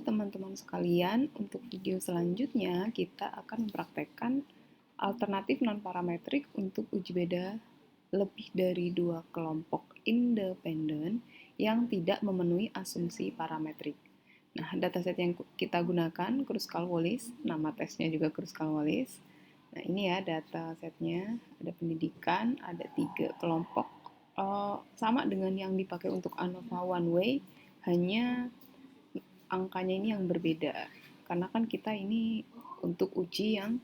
teman-teman sekalian, untuk video selanjutnya kita akan mempraktekkan alternatif non-parametrik untuk uji beda lebih dari dua kelompok independen yang tidak memenuhi asumsi parametrik. Nah, dataset yang kita gunakan Kruskal-Wallis, nama tesnya juga Kruskal-Wallis. Nah, ini ya datasetnya, ada pendidikan, ada 3 kelompok. Sama dengan yang dipakai untuk ANOVA one way, hanya angkanya ini yang berbeda. Karena kan kita ini untuk uji yang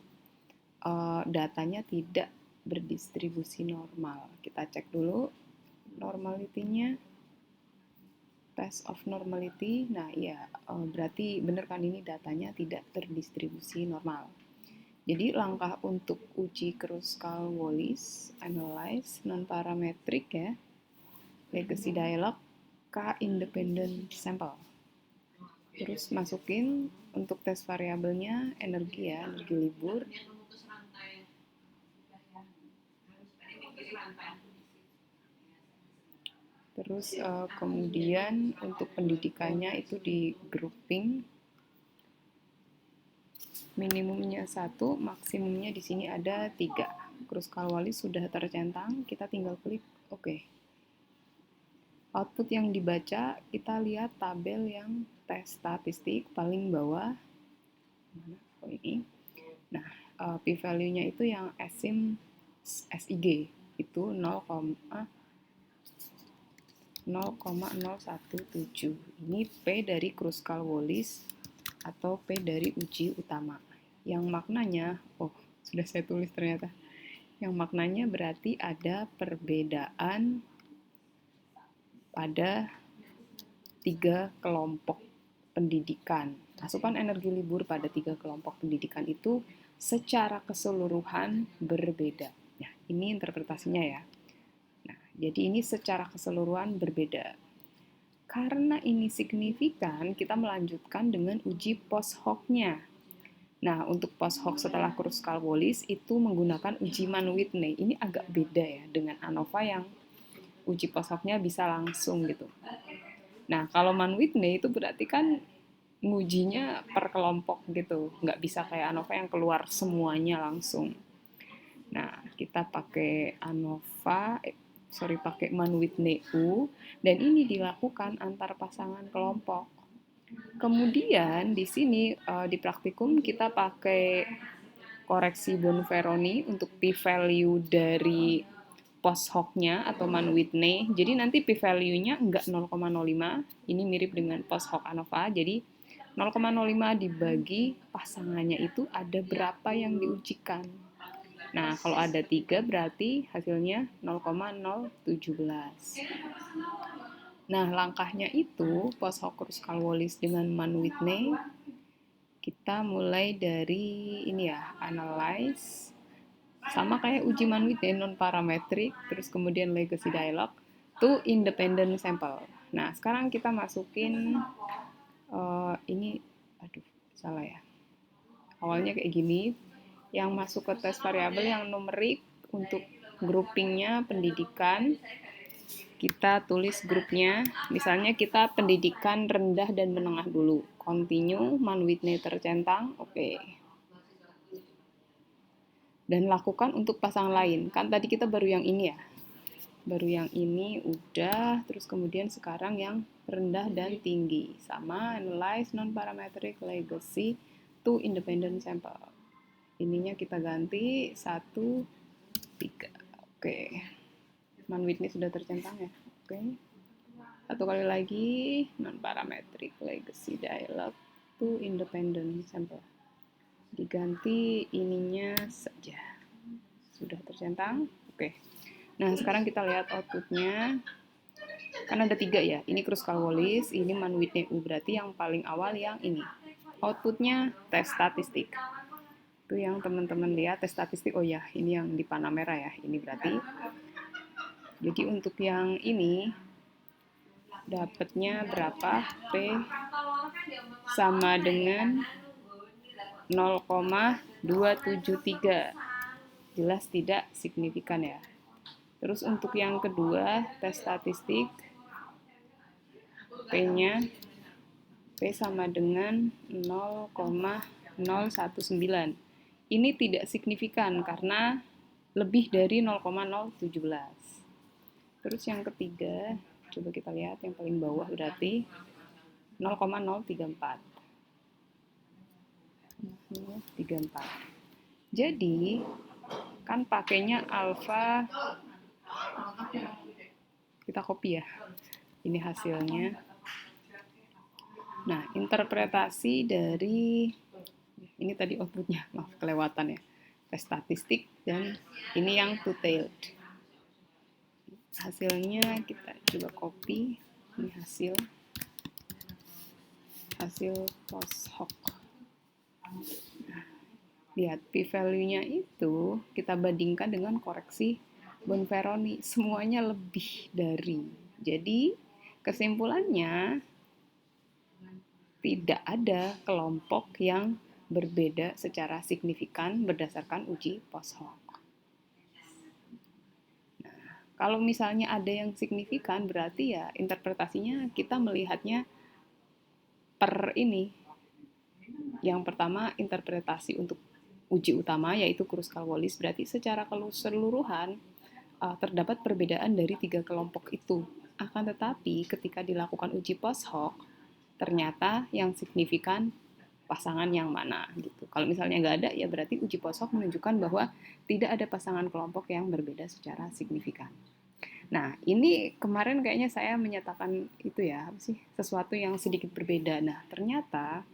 datanya tidak berdistribusi normal. Kita cek dulu normality-nya. Test of normality. Nah, ya berarti benar kan ini datanya tidak terdistribusi normal. Jadi langkah untuk uji Kruskal-Wallis, analyze non-parametric ya, legacy dialog, K-independent sample. Terus masukin untuk tes variabelnya energi ya, energi libur. Terus kemudian untuk pendidikannya itu di grouping. Minimumnya 1, maksimumnya di sini ada 3. Kruskal-Wallis sudah tercentang, kita tinggal klik OK. Output yang dibaca, kita lihat tabel yang tes statistik paling bawah. Oh, ini. Nah, p-value-nya itu yang SIG itu 0,017. Ini P dari Kruskal-Wallis atau P dari uji utama. Yang maknanya, sudah saya tulis ternyata. Yang maknanya berarti ada perbedaan pada 3 kelompok pendidikan. Asupan energi libur pada 3 kelompok pendidikan itu secara keseluruhan berbeda. Nah, ini interpretasinya ya. Nah, jadi ini secara keseluruhan berbeda. Karena ini signifikan, kita melanjutkan dengan uji post hoc-nya. Nah, untuk post hoc setelah Kruskal-Wallis itu menggunakan uji Mann-Whitney. Ini agak beda ya dengan ANOVA yang uji post hoc-nya bisa langsung gitu. Nah, kalau Mann-Whitney itu berarti kan ngujinya per kelompok gitu. Nggak bisa kayak ANOVA yang keluar semuanya langsung. Nah, kita pakai pakai Mann-Whitney U, dan ini dilakukan antar pasangan kelompok. Kemudian di sini di praktikum kita pakai koreksi Bonferroni untuk p-value dari post hoc-nya atau Mann-Whitney. Jadi nanti p-value-nya enggak 0,05. Ini mirip dengan post hoc ANOVA. Jadi 0,05 dibagi pasangannya itu ada berapa yang diujikan. Nah, kalau ada 3 berarti hasilnya 0,017. Nah, langkahnya itu post hoc Kruskal-Wallis dengan Mann-Whitney. Kita mulai dari ini ya, analyze. Sama kayak uji Mann-Whitney non-parametric, terus kemudian legacy dialog to independent sample. Nah, sekarang kita masukin ini, salah ya. Awalnya kayak gini, yang masuk ke tes variabel yang numerik untuk groupingnya pendidikan, kita tulis grupnya, misalnya kita pendidikan rendah dan menengah dulu. Continue, Mann-Whitney tercentang, oke. Dan lakukan untuk pasangan lain. Kan tadi kita baru yang ini ya. Baru yang ini udah, terus kemudian sekarang yang rendah dan tinggi. Sama, analyze non-parametric legacy to independent sample. Ininya kita ganti 1, 3. Oke. Mann-Whitney sudah tercentang ya. Oke. Satu kali lagi, non-parametric legacy dialog to independent sample. Diganti ininya saja. Sudah tercentang. Oke. Nah, sekarang kita lihat outputnya. Kan ada 3 ya. Ini Kruskal-Wallis, ini Mann-Whitney U. Berarti yang paling awal yang ini. Outputnya tes statistik. Itu yang teman-teman lihat tes statistik. Oh ya, ini yang di panah merah ya. Ini berarti. Jadi untuk yang ini dapatnya berapa? P sama dengan 0,273. Jelas tidak signifikan ya. Terus untuk yang kedua, tes statistik, P-nya P sama dengan 0,019. Ini tidak signifikan karena lebih dari 0,017. Terus yang ketiga, coba kita lihat yang paling bawah berarti 0,034. 0,034. Jadi, kan pakainya alfa, kita copy ya. Ini hasilnya. Nah, interpretasi dari ini tadi outputnya, maaf kelewatan ya. Tes statistik dan ini yang two-tailed. Hasilnya kita coba copy. Ini hasil post hoc. Lihat p-value-nya itu kita bandingkan dengan koreksi Bonferroni, semuanya lebih dari. Jadi kesimpulannya tidak ada kelompok yang berbeda secara signifikan berdasarkan uji post hoc. Nah, kalau misalnya ada yang signifikan berarti ya interpretasinya kita melihatnya per ini. Yang pertama interpretasi untuk uji utama yaitu Kruskal-Wallis, berarti secara keseluruhan terdapat perbedaan dari 3 kelompok itu. Akan tetapi ketika dilakukan uji post hoc, ternyata yang signifikan pasangan yang mana gitu. Kalau misalnya nggak ada, ya berarti uji post hoc menunjukkan bahwa tidak ada pasangan kelompok yang berbeda secara signifikan. Nah, ini kemarin kayaknya saya menyatakan itu ya, apa sih, sesuatu yang sedikit berbeda. Nah, ternyata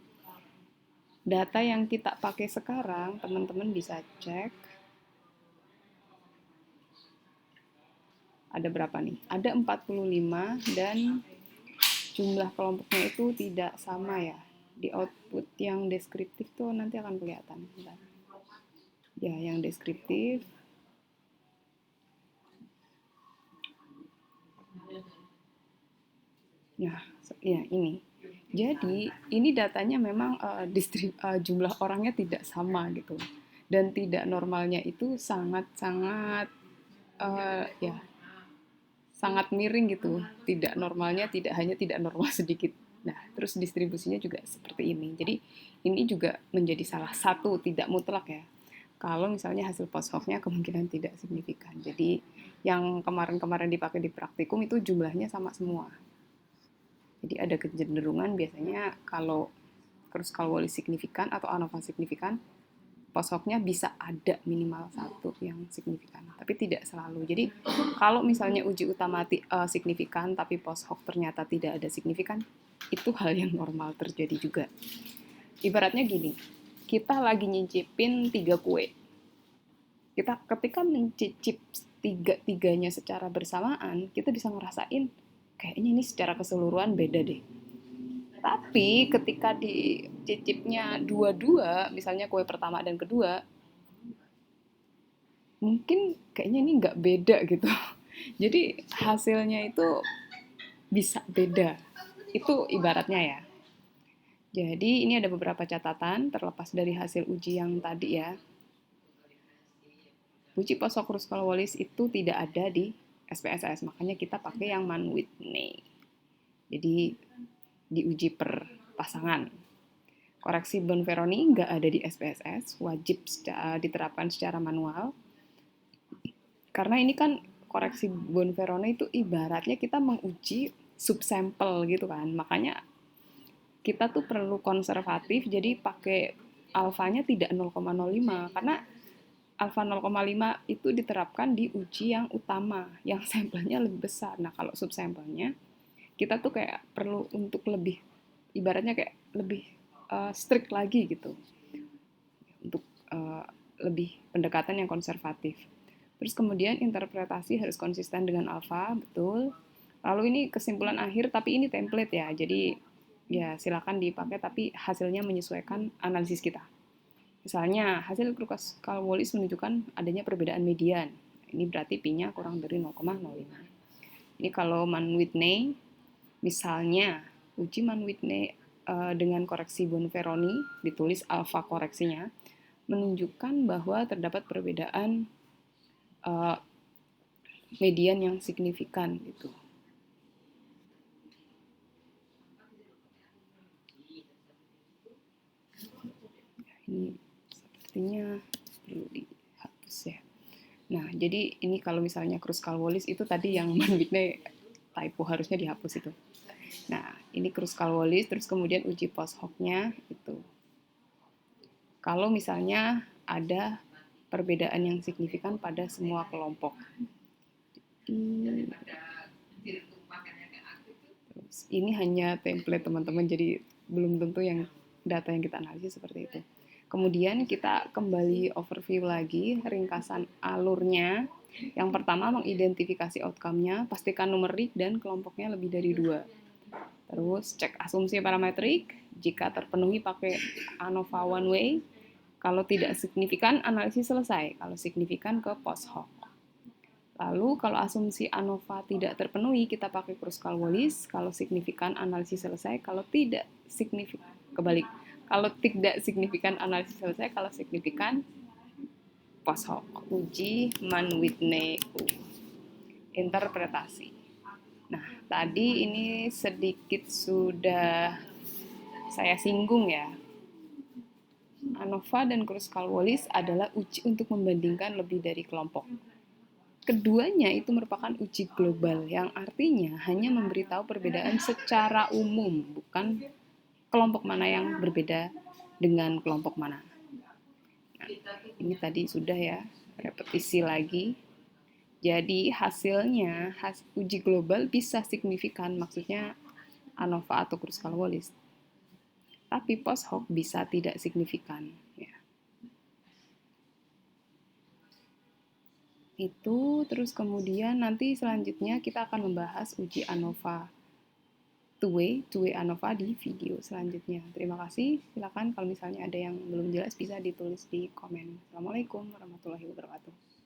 data yang kita pakai sekarang, teman-teman bisa cek. Ada berapa nih? Ada 45 dan jumlah kelompoknya itu tidak sama ya. Di output yang deskriptif tuh nanti akan kelihatan. Ya, yang deskriptif. Ya, ini. Jadi, ini datanya memang jumlah orangnya tidak sama gitu. Dan tidak normalnya itu sangat-sangat ya sangat miring gitu. Tidak normalnya tidak normal sedikit. Nah, terus distribusinya juga seperti ini. Jadi, ini juga menjadi salah satu, tidak mutlak ya. Kalau misalnya hasil post hoc-nya kemungkinan tidak signifikan. Jadi, yang kemarin-kemarin dipakai di praktikum itu jumlahnya sama semua. Jadi ada kecenderungan biasanya kalau Kruskal-Wallis signifikan atau ANOVA signifikan, post hoc-nya bisa ada minimal satu yang signifikan, tapi tidak selalu. Jadi kalau misalnya uji utama signifikan tapi post hoc ternyata tidak ada signifikan, itu hal yang normal terjadi juga. Ibaratnya gini, kita lagi nyicipin 3 kue. Kita ketika mencicip tiga-tiganya secara bersamaan, kita bisa ngerasain kayaknya ini secara keseluruhan beda deh. Tapi ketika dicicipnya dua-dua, misalnya kue pertama dan kedua, mungkin kayaknya ini nggak beda gitu. Jadi hasilnya itu bisa beda. Itu ibaratnya ya. Jadi ini ada beberapa catatan terlepas dari hasil uji yang tadi ya. Uji post hoc Kruskal-Wallis itu tidak ada di SPSS, makanya kita pakai yang Mann-Whitney. Jadi diuji per pasangan. Koreksi Bonferroni nggak ada di SPSS, wajib diterapkan secara manual. Karena ini kan koreksi Bonferroni itu ibaratnya kita menguji subsampel gitu kan. Makanya kita tuh perlu konservatif, jadi pakai alfanya tidak 0,05 karena alfa 0,5 itu diterapkan di uji yang utama, yang sampelnya lebih besar. Nah, kalau subsampelnya kita tuh kayak perlu untuk lebih ibaratnya kayak lebih strict lagi gitu. Untuk lebih pendekatan yang konservatif. Terus kemudian interpretasi harus konsisten dengan alfa, betul. Lalu ini kesimpulan akhir, tapi ini template ya. Jadi ya silakan dipakai, tapi hasilnya menyesuaikan analisis kita. Misalnya hasil Kruskal-Wallis menunjukkan adanya perbedaan median. Ini berarti P-nya kurang dari 0,05. Ini kalau Mann-Whitney, misalnya uji Mann-Whitney dengan koreksi Bonferroni, ditulis alfa koreksinya, menunjukkan bahwa terdapat perbedaan median yang signifikan gitu. jadi ini kalau misalnya Kruskal-Wallis itu tadi yang Mbak Whitney typo, harusnya dihapus itu. Nah, ini Kruskal-Wallis, terus kemudian uji post hoc-nya itu. Kalau misalnya ada perbedaan yang signifikan pada semua kelompok. Terus, ini hanya template teman-teman, jadi belum tentu yang data yang kita analisis seperti itu. Kemudian kita kembali overview lagi ringkasan alurnya. Yang pertama mengidentifikasi outcome-nya, pastikan numerik dan kelompoknya lebih dari 2. Terus cek asumsi parametrik, jika terpenuhi pakai ANOVA one way, kalau tidak signifikan analisis selesai, kalau signifikan ke post hoc. Lalu kalau asumsi ANOVA tidak terpenuhi, kita pakai Kruskal-Wallis, kalau signifikan analisis selesai, kalau tidak signifikan, kebalik. Kalau tidak signifikan analisis selesai, kalau signifikan post hoc. Uji Mann-Whitney interpretasi. Nah, tadi ini sedikit sudah saya singgung ya. ANOVA dan Kruskal-Wallis adalah uji untuk membandingkan lebih dari kelompok. Keduanya itu merupakan uji global, yang artinya hanya memberitahu perbedaan secara umum, bukan kelompok mana yang berbeda dengan kelompok mana. Nah, ini tadi sudah ya, repetisi lagi. Jadi hasilnya, uji global bisa signifikan, maksudnya ANOVA atau Kruskal-Wallis. Tapi post hoc bisa tidak signifikan. Ya. Itu, terus kemudian nanti selanjutnya kita akan membahas uji ANOVA two-way ANOVA di video selanjutnya. Terima kasih, silakan kalau misalnya ada yang belum jelas bisa ditulis di komen. Assalamualaikum warahmatullahi wabarakatuh.